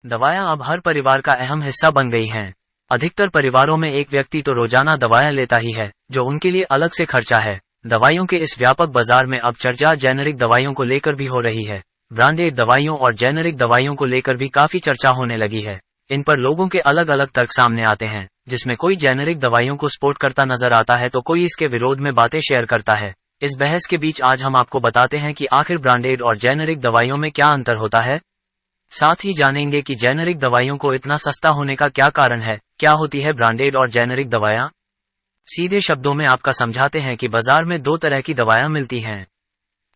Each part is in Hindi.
दवाएं अब हर परिवार का अहम हिस्सा बन गई हैं। अधिकतर परिवारों में एक व्यक्ति तो रोजाना दवाएं लेता ही है, जो उनके लिए अलग से खर्चा है। दवाइयों के इस व्यापक बाजार में अब चर्चा जेनेरिक दवाइयों को लेकर भी हो रही है। ब्रांडेड दवाइयों और जेनेरिक दवाइयों को लेकर भी काफी चर्चा होने लगी है। इन पर लोगों के अलग अलग तर्क सामने आते हैं, जिसमें कोई जेनेरिक दवाइयों को सपोर्ट करता नजर आता है तो कोई इसके विरोध में बातें शेयर करता है। इस बहस के बीच आज हम आपको बताते हैं कि आखिर ब्रांडेड और जेनेरिक दवाइयों में क्या अंतर होता है। साथ ही जानेंगे कि जेनेरिक दवाइयों को इतना सस्ता होने का क्या कारण है, क्या होती है ब्रांडेड और जेनेरिक दवाएं। सीधे शब्दों में आपका समझाते हैं कि बाजार में दो तरह की दवाएं मिलती हैं।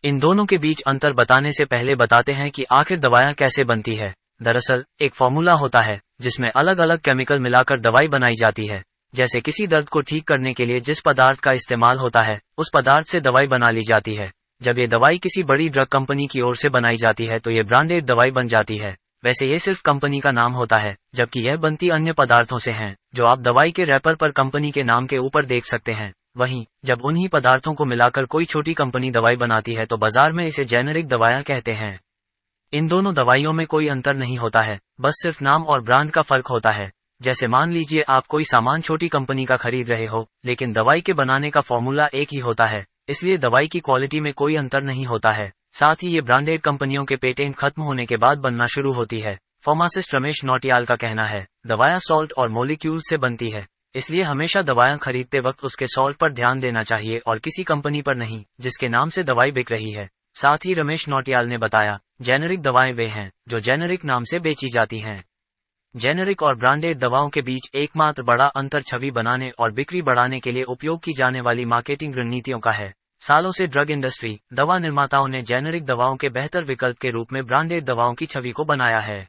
इन दोनों के बीच अंतर बताने से पहले बताते हैं कि आखिर दवाएं कैसे बनती है। दरअसल एक फॉर्मूला होता है जिसमें अलग अलग केमिकल मिलाकर दवाई बनाई जाती है। जैसे किसी दर्द को ठीक करने के लिए जिस पदार्थ का इस्तेमाल होता है, उस पदार्थ से दवाई बना ली जाती है। जब ये दवाई किसी बड़ी ड्रग कंपनी की ओर से बनाई जाती है तो ये ब्रांडेड दवाई बन जाती है। वैसे ये सिर्फ कंपनी का नाम होता है, जबकि यह बनती अन्य पदार्थों से है, जो आप दवाई के रैपर पर कंपनी के नाम के ऊपर देख सकते हैं। वहीं जब उन्हीं पदार्थों को मिलाकर कोई छोटी कंपनी दवाई बनाती है तो बाजार में इसे जेनेरिक दवाएं कहते हैं। इन दोनों दवाइयों में कोई अंतर नहीं होता है, बस सिर्फ नाम और ब्रांड का फर्क होता है। जैसे मान लीजिए आप कोई सामान छोटी कंपनी का खरीद रहे हो, लेकिन दवाई के बनाने का फॉर्मूला एक ही होता है, इसलिए दवाई की क्वालिटी में कोई अंतर नहीं होता है। साथ ही ये ब्रांडेड कंपनियों के पेटेंट खत्म होने के बाद बनना शुरू होती है। फार्मासिस्ट रमेश नौटियाल का कहना है, दवाएं सॉल्ट और मोलिक्यूल से बनती है, इसलिए हमेशा दवाएं खरीदते वक्त उसके सॉल्ट पर ध्यान देना चाहिए और किसी कंपनी पर नहीं जिसके नाम से दवाई बिक रही है। साथ ही रमेश नौटियाल ने बताया, जेनेरिक दवाएं वे हैं जो जेनेरिक नाम से बेची जाती हैं। जेनेरिक और ब्रांडेड दवाओं के बीच एकमात्र बड़ा अंतर छवि बनाने और बिक्री बढ़ाने के लिए उपयोग की जाने वाली मार्केटिंग रणनीतियों का है। सालों से ड्रग इंडस्ट्री, दवा निर्माताओं ने जेनेरिक दवाओं के बेहतर विकल्प के रूप में ब्रांडेड दवाओं की छवि को बनाया है।